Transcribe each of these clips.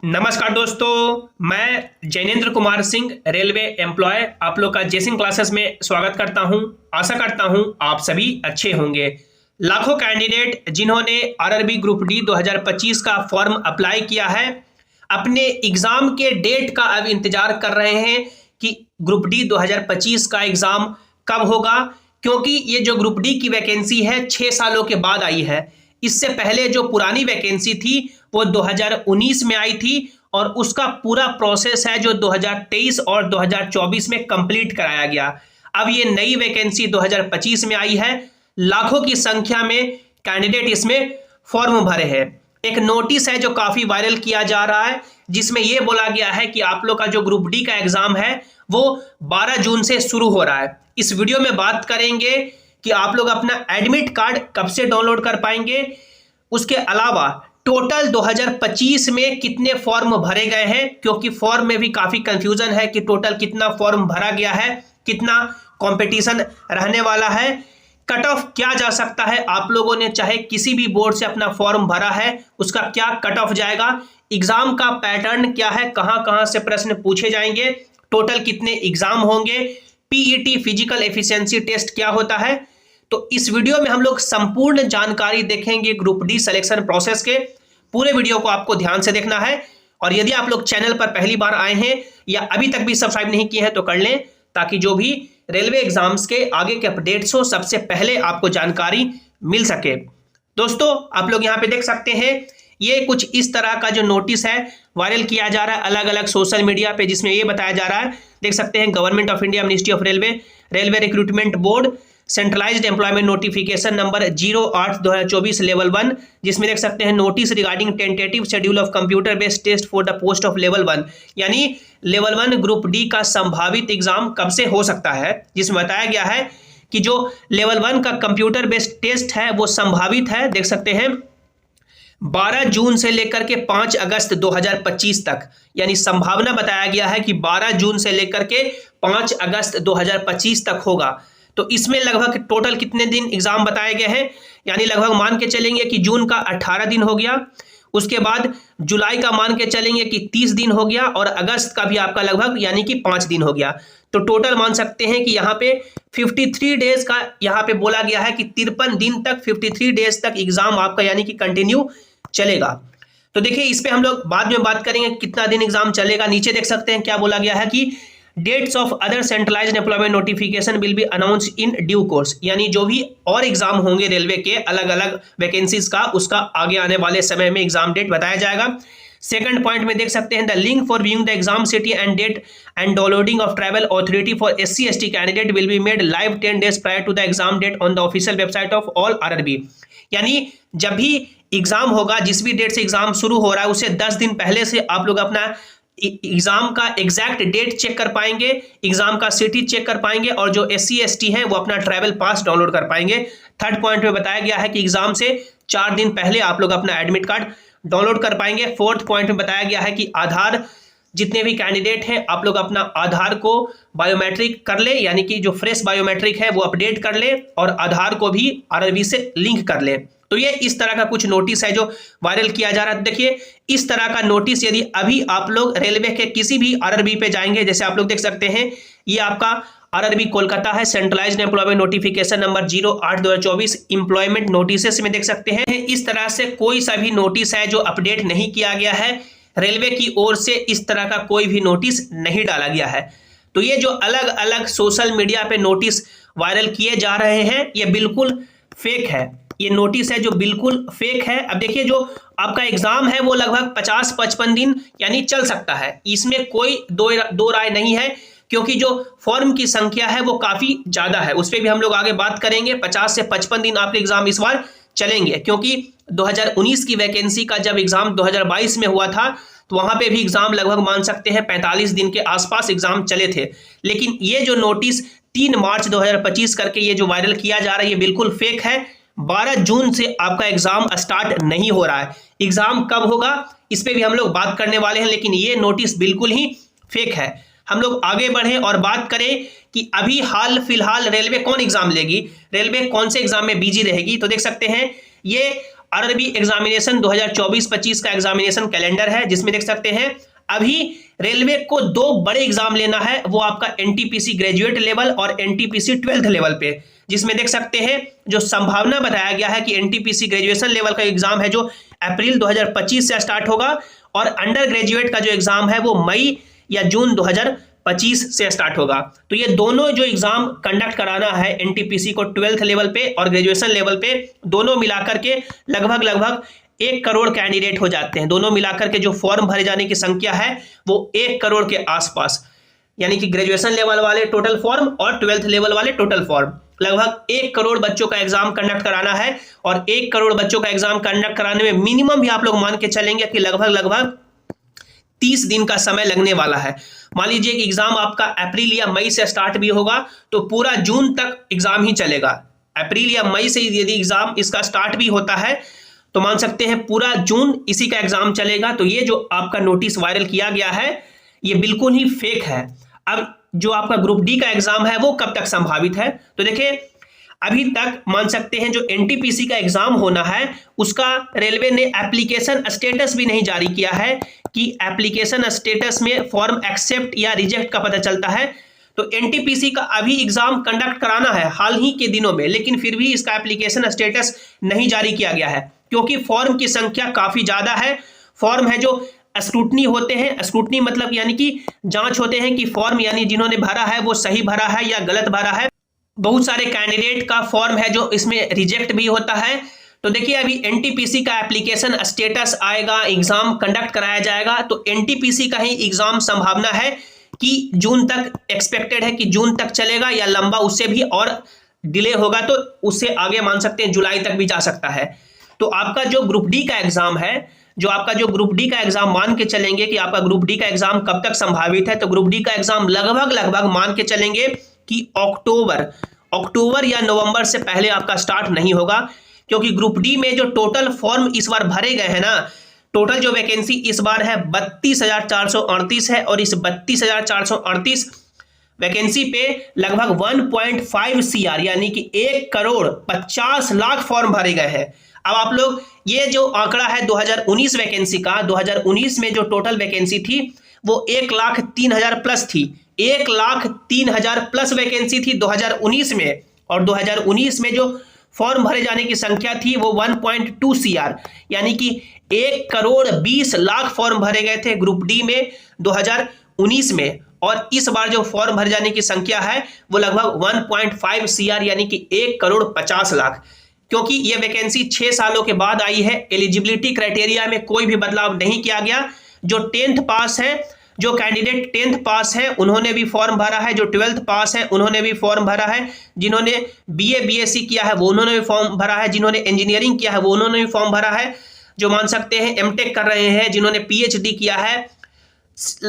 नमस्कार दोस्तों, मैं जैनेंद्र कुमार सिंह, रेलवे एम्प्लॉय, आप लोग का जेसिंग क्लासेस में स्वागत करता हूं। आशा करता हूं आप सभी अच्छे होंगे। लाखों कैंडिडेट जिन्होंने आरआरबी ग्रुप डी 2025 का फॉर्म अप्लाई किया है, अपने एग्जाम के डेट का अब इंतजार कर रहे हैं कि ग्रुप डी 2025 का एग्जाम कब होगा, क्योंकि ये जो ग्रुप डी की वैकेंसी है 6 सालों के बाद आई है। इससे पहले जो पुरानी वैकेंसी थी वो 2019 में आई थी और उसका पूरा प्रोसेस है जो 2023 और 2024 में कंप्लीट कराया गया। अब ये नई वैकेंसी 2025 में आई है। लाखों की संख्या में कैंडिडेट इसमें फॉर्म भरे हैं। एक नोटिस है जो काफी वायरल किया जा रहा है, जिसमें यह बोला गया है कि आप लोग का जो ग्रुप डी का एग्जाम है वो 12 जून से शुरू हो रहा है। इस वीडियो में बात करेंगे कि आप लोग अपना एडमिट कार्ड कब से डाउनलोड कर पाएंगे, उसके अलावा टोटल 2025 में कितने फॉर्म भरे गए हैं, क्योंकि फॉर्म में भी काफी कंफ्यूजन है कि टोटल कितना फॉर्म भरा गया है, कितना कंपटीशन रहने वाला है, कट ऑफ क्या जा सकता है। आप लोगों ने चाहे किसी भी बोर्ड से अपना फॉर्म भरा है, उसका क्या कट ऑफ जाएगा, एग्जाम का पैटर्न क्या है, कहां कहां से प्रश्न पूछे जाएंगे, टोटल कितने एग्जाम होंगे, पीईटी फिजिकल एफिशिएंसी टेस्ट क्या होता है। तो इस वीडियो में हम लोग संपूर्ण जानकारी देखेंगे ग्रुप डी सिलेक्शन प्रोसेस के। पूरे वीडियो को आपको ध्यान से देखना है और यदि आप लोग चैनल पर पहली बार आए हैं या अभी तक भी सब्सक्राइब नहीं किए हैं तो कर लें, ताकि जो भी रेलवे एग्जाम्स के आगे के अपडेट्स हो सबसे पहले आपको जानकारी मिल सके। दोस्तों, आप लोग यहाँ पे देख सकते हैं, ये कुछ इस तरह का जो नोटिस है वायरल किया जा रहा है अलग अलग सोशल मीडिया पे, जिसमें ये बताया जा रहा है, देख सकते हैं, government of India, ministry of railway, railway recruitment board, centralised employment notification number 08/2024 level 1, जिसमें देख सकते हैं notice regarding tentative schedule of computer based test for the post of level 1, यानी लेवल 1 ग्रुप डी का संभावित एग्जाम कब से हो सकता है, जिसमें बताया गया है कि जो लेवल 1 का कंप्यूटर बेस्ड टेस्ट है वो संभावित है, देख सकते हैं, 12 जून से लेकर के 5 अगस्त 2025 तक, यानी संभावना बताया गया है कि 12 जून से लेकर के 5 अगस्त 2025 तक होगा। तो इसमें लगभग टोटल कितने दिन एग्जाम बताए गए हैं, यानी लगभग मान के चलेंगे कि जून का 18 दिन हो गया, उसके बाद जुलाई का मान के चलेंगे कि 30 दिन हो गया और अगस्त का भी आपका लगभग यानी कि 5 दिन हो गया। तो टोटल मान सकते हैं कि यहाँ पे 53 डेज का यहाँ पे बोला गया है कि 53 दिन तक 53 डेज तक एग्जाम आपका यानी कि कंटिन्यू चलेगा। तो देखिए, इस पे हम लोग बाद में बात करेंगे कितना दिन एग्जाम चलेगा। नीचे देख सकते हैं क्या बोला गया है कि dates of other centralised employment notification will be announce in due course, यानी जो भी और एग्जाम होंगे रेलवे के अलग अलग वैकेंसीज का, उसका आगे आने वाले समय में एग्जाम डेट बताया जाएगा। सेकंड पॉइंट में देख सकते हैं, the link for viewing the exam city and date and downloading of travel authority for SC/ST candidate will be made live 10 days prior to the exam date on the official website of all RRB, यानी जब भी exam होगा, जिस भी date से exam शुरू हो रहा है उससे 10 दिन पहले से आप लोग अपना एग्जाम का एग्जैक्ट डेट चेक कर पाएंगे, एग्जाम का सिटी चेक कर पाएंगे और जो SC/ST है वो अपना ट्रैवल पास डाउनलोड कर पाएंगे। थर्ड पॉइंट में बताया गया है कि एग्जाम से 4 दिन पहले आप लोग अपना एडमिट कार्ड डाउनलोड कर पाएंगे। फोर्थ पॉइंट में बताया गया है कि आधार, जितने भी कैंडिडेट हैं आप लोग अपना आधार को बायोमेट्रिक कर ले, यानी कि जो फ्रेश बायोमेट्रिक है वो अपडेट कर ले और आधार को भी आरआरबी से लिंक कर ले। तो ये इस तरह का कुछ नोटिस है जो वायरल किया जा रहा है। देखिए, इस तरह का नोटिस यदि अभी आप लोग रेलवे के किसी भी आरआरबी पे जाएंगे, जैसे आप लोग देख सकते हैं, ये आपका आरआरबी कोलकाता है, centralised employment notification number 08/2024 employment notices में देख सकते हैं, इस तरह से कोई सा भी नोटिस है जो अपडेट नहीं किया गया है, रेलवे की ओर से इस तरह का कोई भी नोटिस नहीं डाला गया है। तो ये जो अलग अलग सोशल मीडिया पे नोटिस वायरल किए जा रहे हैं ये बिल्कुल फेक है, ये नोटिस है जो बिल्कुल फेक है। अब देखिए, जो आपका एग्जाम है वो लगभग 50-55 दिन यानी चल सकता है, इसमें कोई दो राय नहीं है, क्योंकि जो फॉर्म की संख्या है वो काफी ज्यादा है, उस पर भी हम लोग आगे बात करेंगे। 50 से 55 दिन आपके एग्जाम इस बार चलेंगे, क्योंकि 2019 की वैकेंसी का जब एग्जाम 2022 में हुआ था तो वहां पे भी एग्जाम लगभग मान सकते हैं 45 दिन के आसपास एग्जाम चले थे। लेकिन ये जो नोटिस 3 मार्च 2025 करके ये जो वायरल किया जा रहा है ये बिल्कुल फेक है। 12 जून से आपका एग्जाम स्टार्ट नहीं हो रहा है। एग्जाम कब होगा इस पे भी हम लोग बात करने वाले हैं, लेकिन ये नोटिस बिल्कुल ही फेक है। हम लोग आगे बढ़ें और बात करें कि अभी हाल फिलहाल रेलवे कौन एग्जाम लेगी, रेलवे कौन से एग्जाम में बिजी रहेगी। तो देख सकते हैं ये आरआरबी एग्जामिनेशन 2024-25 का एग्जामिनेशन कैलेंडर है, जिसमें देख सकते हैं अभी रेलवे को 2 बड़े एग्जाम लेना है, वो आपका एनटीपीसी ग्रेजुएट लेवल और एनटीपीसी 12th लेवल पे, जिसमें देख सकते हैं जो संभावना बताया गया है कि एनटीपीसी ग्रेजुएशन लेवल का एग्जाम है जो अप्रैल 2025 से स्टार्ट होगा और अंडर ग्रेजुएट का जो एग्जाम है वो मई या जून 2025 से स्टार्ट होगा। तो ये दोनों जो एग्जाम कंडक्ट कराना है एनटीपीसी को 12th लेवल पे और ग्रेजुएशन लेवल पे, दोनों मिलाकर के लगभग 1 करोड़ कैंडिडेट हो जाते हैं। दोनों मिलाकर के जो फॉर्म भरे जाने की संख्या है वो 1 करोड़ के आसपास, यानी कि ग्रेजुएशन लेवल वाले टोटल फॉर्म और 12th लेवल वाले टोटल फॉर्म, लगभग 1 करोड़ बच्चों का एग्जाम कंडक्ट कराना है। और 1 करोड़ बच्चों का एग्जाम कंडक्ट कराने में मिनिमम भी आप लोग मान के चलेंगे कि लगभग 30 दिन का समय लगने वाला है। मान लीजिए कि एग्जाम आपका अप्रैल या मई से स्टार्ट भी होगा तो पूरा जून तक एग्जाम ही चलेगा। अप्रैल या मई से यदि एग्जाम इसका स्टार्ट भी होता है तो मान सकते हैं पूरा जून इसी का एग्जाम चलेगा। तो ये जो आपका नोटिस वायरल किया गया है ये बिल्कुल ही फेक है। अब जो आपका ग्रुप डी का एग्जाम है वो कब तक संभावित है, तो देखिए अभी तक मान सकते हैं जो एनटीपीसी का एग्जाम होना है उसका रेलवे ने एप्लीकेशन स्टेटस भी नहीं जारी किया है कि एप्लीकेशन स्टेटस में फॉर्म एक्सेप्ट या रिजेक्ट का पता चलता है। तो एनटीपीसी का अभी एग्जाम कंडक्ट कराना है हाल ही के दिनों में, लेकिन फिर भी इसका एप्लीकेशन स्टेटस नहीं जारी किया गया है क्योंकि फॉर्म की संख्या काफी ज्यादा है। फॉर्म है जो स्क्रूटनी होते हैं, स्क्रूटनी मतलब यानी कि जांच होते हैं कि फॉर्म यानी जिन्होंने भरा है वो सही भरा है या गलत भरा है। बहुत सारे कैंडिडेट का फॉर्म है जो इसमें रिजेक्ट भी होता है। तो देखिए अभी एनटीपीसी का एप्लीकेशन स्टेटस आएगा, एग्जाम कंडक्ट कराया जाएगा, तो एनटीपीसी का ही एग्जाम संभावना है कि जून तक एक्सपेक्टेड है कि जून तक चलेगा या लंबा उससे भी और डिले होगा तो उससे आगे मान सकते हैं जुलाई तक भी जा सकता है। तो आपका जो ग्रुप डी का एग्जाम है, ग्रुप डी का एग्जाम मान के चलेंगे कि आपका ग्रुप डी का एग्जाम कब तक संभावित है, तो ग्रुप डी का एग्जाम लगभग मान के चलेंगे कि अक्टूबर या नवंबर से पहले आपका स्टार्ट नहीं होगा, क्योंकि ग्रुप डी में जो टोटल फॉर्म इस बार भरे गए हैं ना, टोटल जो वैकेंसी इस बार है 32,438 है और इस 32,438 वैकेंसी पे लगभग 1.5 CR यानी कि 1 करोड़ 50 लाख फॉर्म भरे गए हैं। अब आप लोग ये जो आंकड़ा है 2019 वैकेंसी का, 2019 में जो टोटल वैकेंसी थी वो 1,03,000 प्लस थी, 1,03,000 प्लस वैकेंसी थी 2019 में, और 2019 में जो फॉर्म भरे जाने की संख्या थी वो 1.2 CR यानी कि 1 करोड़ 20 लाख फॉर्म भरे गए थे ग्रुप डी में 2019 में, और इस बार जो फॉर्म भरे जाने की संख्या है वो लगभग 1.5 CR यानी कि 1 करोड़ 50 लाख। क्योंकि ये वैकेंसी 6 सालों के बाद आई है, एलिजिबिलिटी क्राइटेरिया में कोई भी बदलाव नहीं किया गया। जो 10th पास है, जो कैंडिडेट 10th पास है उन्होंने भी फॉर्म भरा है, जो 12th पास है उन्होंने भी फॉर्म भरा है, जिन्होंने BA BSc किया है वो उन्होंने भी फॉर्म भरा है, जिन्होंने इंजीनियरिंग किया है वो उन्होंने भी फॉर्म भरा है, जो मान सकते हैं MTech कर रहे हैं, जिन्होंने PhD किया है,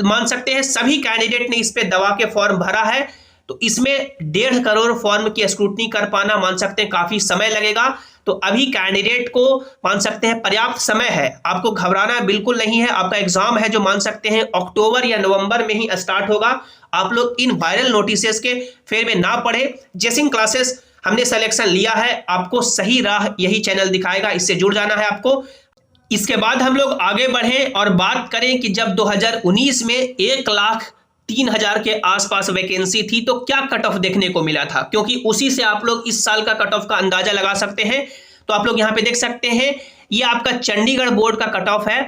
मान सकते हैं सभी कैंडिडेट ने इस पे दबा के फॉर्म भरा है। तो इसमें 1.5 करोड़ फॉर्म की स्क्रूटनी कर पाना मान सकते हैं काफी समय लगेगा। तो अभी कैंडिडेट को मान सकते हैं पर्याप्त समय है, आपको घबराना बिल्कुल नहीं है। आपका एग्जाम है जो मान सकते हैं अक्टूबर या नवंबर में ही स्टार्ट होगा। आप लोग इन वायरल नोटिसेस के फेर में ना पड़े। जेसिंग क्लासेस हमने सिलेक्शन लिया है, आपको सही राह यही चैनल दिखाएगा, इससे जुड़ जाना है आपको। इसके बाद हम लोग आगे बढ़ें और बात करें कि जब 2019 में 1,03,000 के आसपास वैकेंसी थी तो क्या कट ऑफ देखने को मिला था, क्योंकि उसी से आप लोग इस साल का कट ऑफ का अंदाजा लगा सकते हैं। तो आप लोग यहाँ पे देख सकते हैं ये आपका चंडीगढ़ बोर्ड का कट ऑफ है।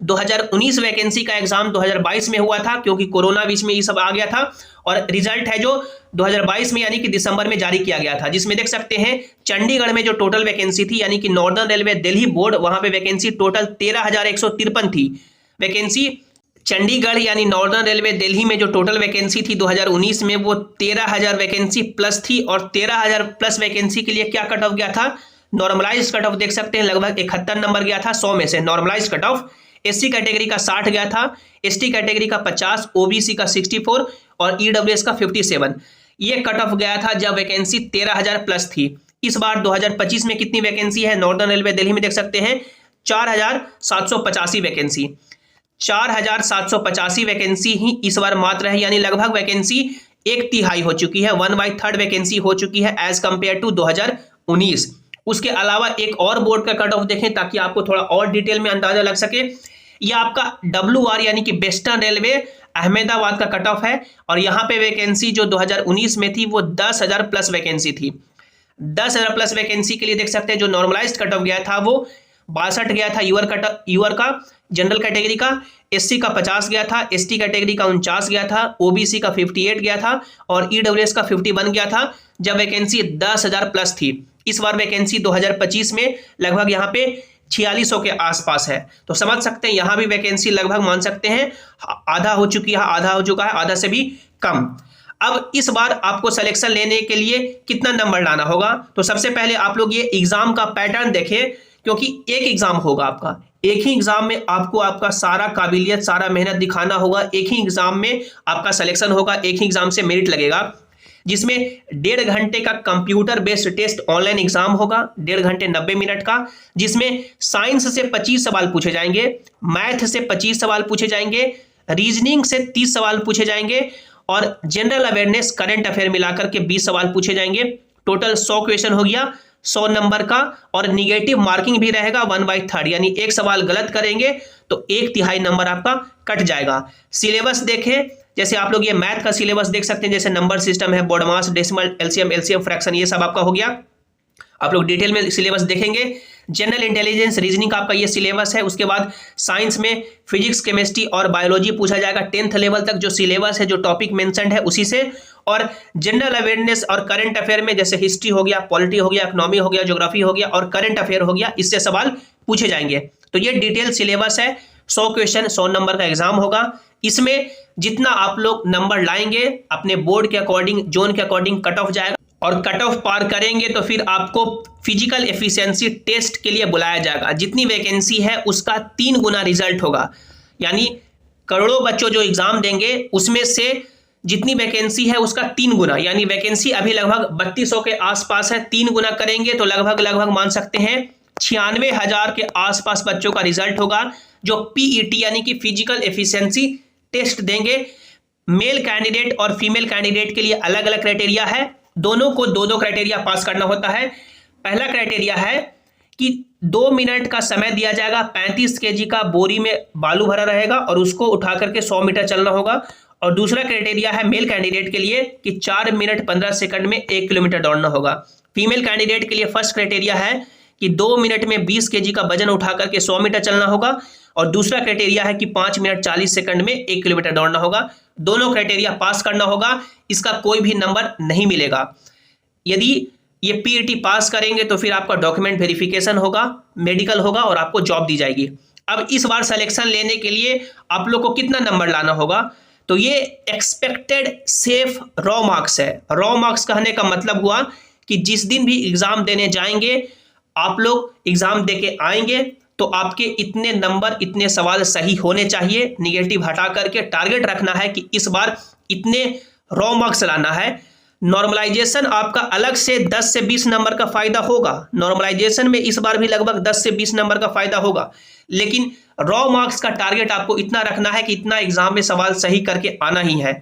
2019 वैकेंसी का एग्जाम 2022 में हुआ था क्योंकि कोरोना बीच में ये सब आ गया था, और रिजल्ट है जो 2022 में यानी कि दिसंबर में जारी किया गया था, जिसमें देख सकते हैं चंडीगढ़ में जो टोटल वैकेंसी थी यानी कि नॉर्दर्न रेलवे दिल्ली बोर्ड, वहां पे वैकेंसी टोटल 13,153 थी। वैकेंसी चंडीगढ़ यानी नॉर्दर्न रेलवे दिल्ली में जो टोटल वैकेंसी थी 2019 में वो 13,000 वैकेंसी प्लस थी, और 13,000 प्लस वैकेंसी के लिए क्या कट ऑफ गया था, नॉर्मलाइज कट ऑफ देख सकते हैं लगभग 71 नंबर गया था 100 में से normalise cut off. SC category का 60 गया था, ST कैटेगरी का 50, OBC का 64 और EWS का 57। ये कट ऑफ गया था जब वैकेंसी 13,000 प्लस थी। इस बार 2025 में कितनी वैकेंसी है नॉर्दर्न रेलवे दिल्ली में देख सकते हैं 4,785 वैकेंसी, 4,785 वैकेंसी ही इस बार मात्र है, यानी लगभग वैकेंसी 1/3 हो चुकी है, 1/3 वैकेंसी हो चुकी है एज कंपेयर टू 2019। उसके अलावा एक और बोर्ड का कट ऑफ देखें ताकि आपको थोड़ा और डिटेल में अंदाजा लग सके। यह आपका WR यानी कि वेस्टर्न रेलवे अहमदाबाद का कट ऑफ है और यहाँ पे वैकेंसी जो 2019 में थी वो 10,000 प्लस वैकेंसी थी। 10,000 प्लस वैकेंसी के लिए देख सकते हैं जो नॉर्मलाइज्ड कट ऑफ गया था वो 62 गया था यूआर का, जनरल कैटेगरी का, SC का 50 गया था, ST कैटेगरी का 49 गया था, OBC का 58 गया था और EWS का 51 गया था जब वैकेंसी 10,000 प्लस थी। इस बार वैकेंसी 2025 में लगभग यहाँ पे 4600 के आसपास है, तो समझ सकते हैं यहाँ भी वैकेंसी लगभग मान सकते हैं आधा हो चुका है, आधा से भी कम। अब इस बार आपको सिलेक्शन लेने के लिए कितना नंबर लाना होगा, तो सबसे पहले आप लोग ये एग्जाम का पैटर्न देखें, क्योंकि एक एग्जाम होगा आपका, एक ही एग्जाम में आपको आपका सारा काबिलियत, सारा मेहनत दिखाना होगा। एक ही एग्जाम में आपका सिलेक्शन होगा, एक ही एग्जाम से मेरिट लगेगा, जिसमें 1.5 घंटे का computer based test online exam होगा, 1.5 घंटे 90 मिनट का, जिसमें साइंस से 25 सवाल पूछे जाएंगे, मैथ से 25 सवाल पूछे जाएंगे, रीजनिंग से 30 सवाल पूछे जाएंगे और जनरल अवेयरनेस करंट अफेयर मिलाकर के 20 सवाल पूछे जाएंगे। टोटल 100 क्वेश्चन हो गया 100 नंबर का और निगेटिव मार्किंग भी रहेगा 1/3, यानी एक सवाल गलत करेंगे तो 1/3 नंबर आपका कट जाएगा। सिलेबस देखें, जैसे आप लोग ये मैथ का सिलेबस देख सकते हैं, जैसे नंबर सिस्टम है, बोडमास, डेसिमल, एलसीएम, फ्रैक्शन, ये सब आपका हो गया। आप लोग डिटेल में सिलेबस देखेंगे। जनरल इंटेलिजेंस रीजनिंग का आपका ये सिलेबस है। उसके बाद साइंस में फिजिक्स, केमिस्ट्री और बायोलॉजी पूछा जाएगा 10th लेवल तक, जो सिलेबस है, जो टॉपिक मेंशन्ड है उसी से। और जनरल अवेयरनेस और करंट अफेयर में जैसे हिस्ट्री हो गया, पॉलिटी हो गया, इकोनॉमी हो गया, ज्योग्राफी हो गया और करंट अफेयर हो गया, इससे सवाल पूछे जाएंगे। तो ये डिटेल सिलेबस है। 100 क्वेश्चन 100 नंबर का एग्जाम होगा। इसमें जितना आप लोग नंबर लाएंगे अपने बोर्ड के अकॉर्डिंग, जोन के अकॉर्डिंग कट ऑफ जाएगा और कट ऑफ पार करेंगे तो फिर आपको फिजिकल एफिशिएंसी टेस्ट के लिए बुलाया जाएगा। जितनी वैकेंसी है उसका 3 गुना रिजल्ट होगा, यानी करोड़ों बच्चों जो एग्जाम देंगे उसमें से जितनी वैकेंसी है उसका 3 गुना, यानी वैकेंसी अभी लगभग 3200 के आसपास है, 3 गुना करेंगे तो लगभग मान सकते हैं 96,000 के आसपास बच्चों का रिजल्ट होगा जो PET यानी कि फिजिकल एफिशिएंसी टेस्ट देंगे। मेल कैंडिडेट और फीमेल कैंडिडेट के लिए अलग अलग क्राइटेरिया है, दोनों को 2-2 क्राइटेरिया पास करना होता है। पहला क्राइटेरिया है कि 2 मिनट का समय दिया जाएगा, 35 kg का बोरी में बालू भरा रहेगा और उसको उठा करके 100 मीटर चलना होगा। और दूसरा क्राइटेरिया है मेल कैंडिडेट के लिए कि 4 मिनट 15 सेकंड में 1 किलोमीटर दौड़ना होगा। फीमेल कैंडिडेट के लिए फर्स्ट क्राइटेरिया है कि 2 मिनट में 20 kg का वजन उठा करके 100 मीटर चलना होगा और दूसरा क्राइटेरिया है कि 5 मिनट 40 सेकंड में 1 किलोमीटर दौड़ना होगा। दोनों क्राइटेरिया पास करना होगा, इसका कोई भी नंबर नहीं मिलेगा। यदि ये PET पास करेंगे तो फिर आपका डॉक्यूमेंट वेरिफिकेशन होगा, मेडिकल होगा और आपको जॉब दी जाएगी। अब इस बार सिलेक्शन लेने के लिए आप लोग को कितना नंबर लाना होगा, तो ये एक्सपेक्टेड सेफ रॉ मार्क्स है। रॉ मार्क्स कहने का मतलब हुआ कि जिस दिन भी एग्जाम देने जाएंगे, आप लोग एग्जाम देके आएंगे तो आपके इतने नंबर, इतने सवाल सही होने चाहिए। निगेटिव हटा करके टारगेट रखना है कि इस बार इतने रॉ मार्क्स लाना है। नॉर्मलाइजेशन आपका अलग से 10 से 20 नंबर का फायदा होगा। नॉर्मलाइजेशन में इस बार भी लगभग 10 से 20 नंबर का फायदा होगा, लेकिन रॉ मार्क्स का टारगेट आपको इतना रखना है कि इतना एग्जाम में सवाल सही करके आना ही है।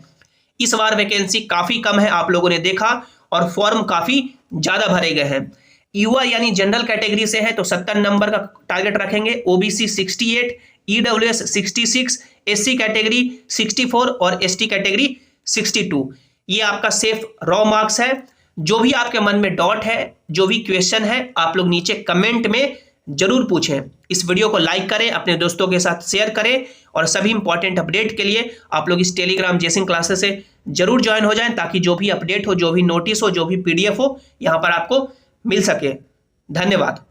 इस बार वैकेंसी काफी कम है, आप लोगों ने देखा, और फॉर्म काफी ज्यादा भरे गए हैं। युवा यानी जनरल कैटेगरी से है तो 70 नंबर का टारगेट रखेंगे, OBC 68, EWS 66, SC कैटेगरी 64 और ST कैटेगरी 62। ये आपका सेफ रॉ मार्क्स है। जो भी आपके मन में डाउट है, जो भी क्वेश्चन है, आप लोग नीचे कमेंट में जरूर पूछें। इस वीडियो को लाइक करें, अपने दोस्तों के साथ शेयर करें और सभी इंपॉर्टेंट अपडेट के लिए आप लोग इस टेलीग्राम जेसिंग क्लासेस से जरूर ज्वाइन हो जाएं, ताकि जो भी अपडेट हो, जो भी नोटिस हो, जो भी PDF हो, यहाँ पर आपको मिल सके। धन्यवाद।